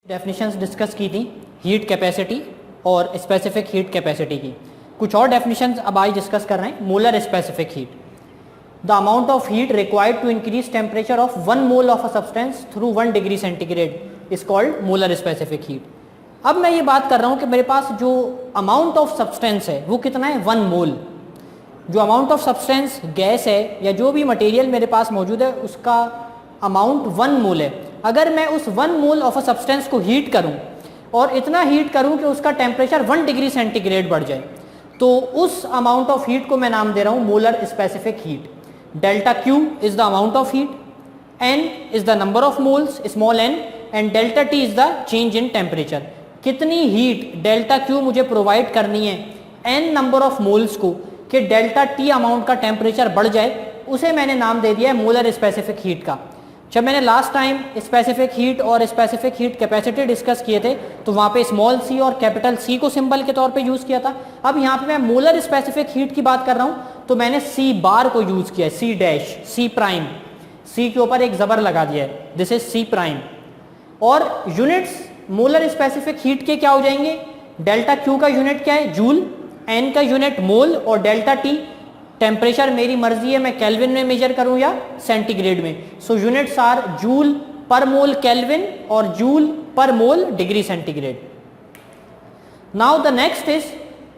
Definitions discuss की थी heat capacity और स्पेसिफिक हीट कैपेसिटी की। कुछ और डेफिनेशंस अब आज डिस्कस कर रहे हैं। Molar specific heat, the amount of heat required to increase temperature of 1 mole of a substance through 1 degree centigrade is called molar specific heat. अब मैं ये बात कर रहा हूँ कि मेरे पास जो अमाउंट ऑफ सब्सटेंस है वो कितना है, 1 मोल। जो अमाउंट ऑफ सब्सटेंस गैस है या जो भी मटेरियल मेरे पास मौजूद है उसका अमाउंट 1 मोल है। अगर मैं उस 1 मोल ऑफ अ सब्सटेंस को हीट करूं और इतना हीट करूं कि उसका टेम्परेचर 1 डिग्री सेंटीग्रेड बढ़ जाए, तो उस अमाउंट ऑफ हीट को मैं नाम दे रहा हूं molar specific heat. Delta Q is the amount of heat, N is the number of moles small n and delta T is the change in temperature. कितनी हीट डेल्टा Q मुझे provide करनी है n number of moles को कि delta T amount का temperature बढ़ जाए, उसे मैंने नाम दे दिया है मोलर स्पेसिफिक हीट का। जब मैंने लास्ट टाइम स्पेसिफिक हीट और स्पेसिफिक हीट कैपेसिटी डिस्कस किए थे तो वहाँ पे स्मॉल c और कैपिटल C को सिंबल के तौर पे यूज़ किया था। अब यहाँ पे मैं मोलर स्पेसिफिक हीट की बात कर रहा हूँ तो मैंने C बार को यूज़ किया है, C dash, C prime, C के ऊपर एक ज़बर लगा दिया है, दिस इज C प्राइम। और यूनिट्स मोलर स्पेसिफिक हीट के क्या हो जाएंगे, डेल्टा Q का यूनिट क्या है, जूल, N का यूनिट मोल और डेल्टा T टेम्परेचर मेरी मर्जी है मैं केल्विन में मेजर करूं या सेंटीग्रेड में। So units are joule per mole kelvin और joule per mole degree centigrade. Now the next is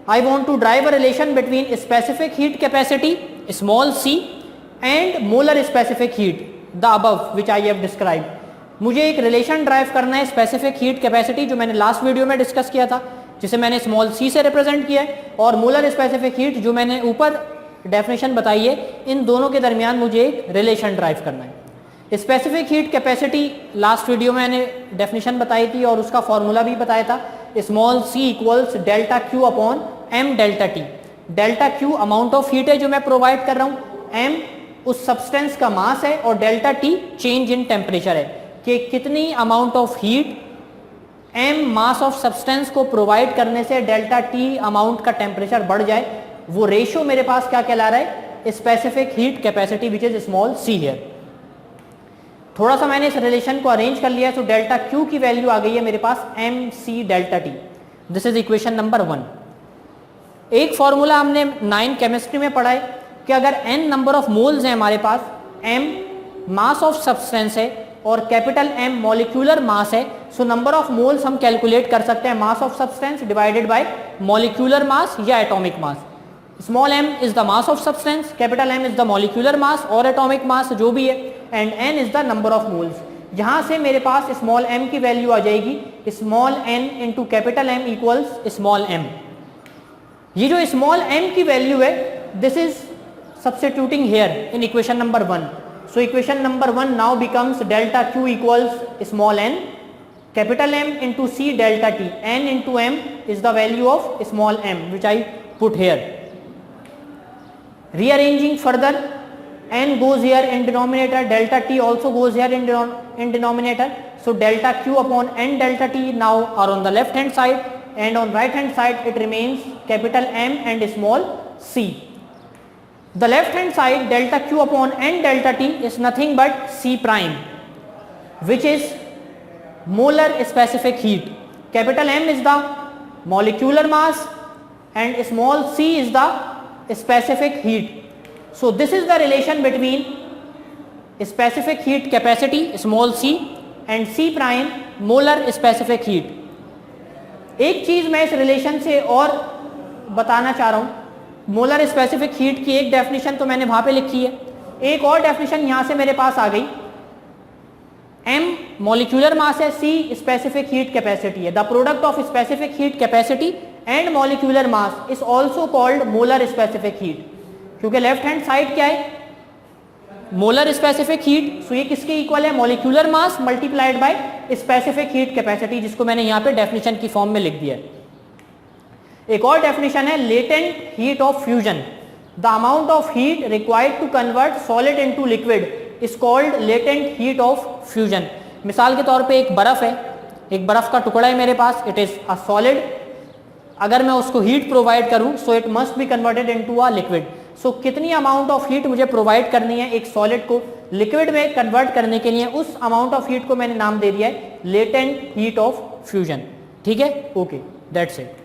I want to derive a relation between specific heat capacity small c and molar specific heat the above which I have describe. मुझे एक relation drive करना है specific heat capacity जो मैंने last video में discuss किया था, जिसे मैंने स्मॉल c से रिप्रेजेंट किया है, और मोलर स्पेसिफिक हीट जो मैंने ऊपर डेफिनेशन बताई है। इन दोनों के दरमियान मुझे एक रिलेशन ड्राइव करना है। Specific heat capacity last video में मैंने डेफिनेशन बताई थी और उसका फॉर्मूला भी बताया था, small c equals delta Q upon m delta T। Delta Q amount of heat है जो मैं प्रोवाइड कर रहा हूँ, m उस सब्सटेंस का मास है और delta T change in temperature है कि कितनी amount of heat m mass of substance को प्रोवाइड करने से डेल्टा T अमाउंट का टेम्परेचर बढ़ जाए। वो रेशियो मेरे पास क्या कहला रहा है, specific heat capacity which is small c here. थोड़ा सा मैंने इस रिलेशन को अरेंज कर लिया है, तो डेल्टा Q की वैल्यू आ गई है मेरे पास mc delta T। This is equation number 1। एक फॉर्मूला हमने 9 केमिस्ट्री में पढ़ा है कि अगर n नंबर ऑफ मोल्स हैं हमारे पास, m मास ऑफ सब्सटेंस है और कैपिटल M मॉलिक्यूलर मास है, सो नंबर ऑफ मोल्स हम कैलकुलेट कर सकते हैं mass of substance divided by molecular mass या atomic mass. Small m is the mass of substance, capital M is the molecular mass और atomic mass जो भी है, and n is the number of moles. जहां से मेरे पास small m की वैल्यू आ जाएगी small n into capital M equals small m। ये जो स्मॉल m की वैल्यू है this is substituting here in equation number 1। So equation number 1 now becomes delta Q equals small n capital M into C delta T, n into m is the value of small m which I put here. Rearranging further, n goes here in denominator, delta T also goes here in denominator. So delta Q upon n delta T now are on the left hand side, and on right hand side it remains capital M and small c. The left hand side delta Q upon n delta T is nothing but C prime, which is molar specific heat. Capital M is the molecular mass and small c is the specific heat. So this is the relation between specific heat capacity small c and C prime molar specific heat. एक चीज मैं इस relation से और बताना चाह रहा हूं, मोलर स्पेसिफिक हीट की एक डेफिनेशन तो मैंने वहां पे लिखी है, एक और डेफिनेशन यहां से मेरे पास आ गई। m मॉलिक्यूलर मास है, C स्पेसिफिक हीट कैपेसिटी है। The product of specific heat capacity and molecular mass is also called molar specific heat, क्योंकि लेफ्ट हैंड साइड क्या है, मोलर स्पेसिफिक हीट। सो ये किसके इक्वल है, molecular mass multiplied by specific heat capacity, जिसको मैंने यहाँ पे डेफिनेशन की फॉर्म में लिख दिया है। एक और डेफिनेशन है latent heat of fusion, the amount of heat required to convert solid into liquid is called latent heat of fusion. मिसाल के तौर पे एक बर्फ है, एक बर्फ का टुकड़ा है मेरे पास, इट इज अ सॉलिड। अगर मैं उसको हीट प्रोवाइड करूं so it must be converted into a liquid. So कितनी अमाउंट ऑफ हीट मुझे प्रोवाइड करनी है एक सॉलिड को लिक्विड में कन्वर्ट करने के लिए, उस अमाउंट ऑफ हीट को मैंने नाम दे दिया है लेटेंट हीट ऑफ फ्यूजन। ठीक है, ओके, दैट्स इट।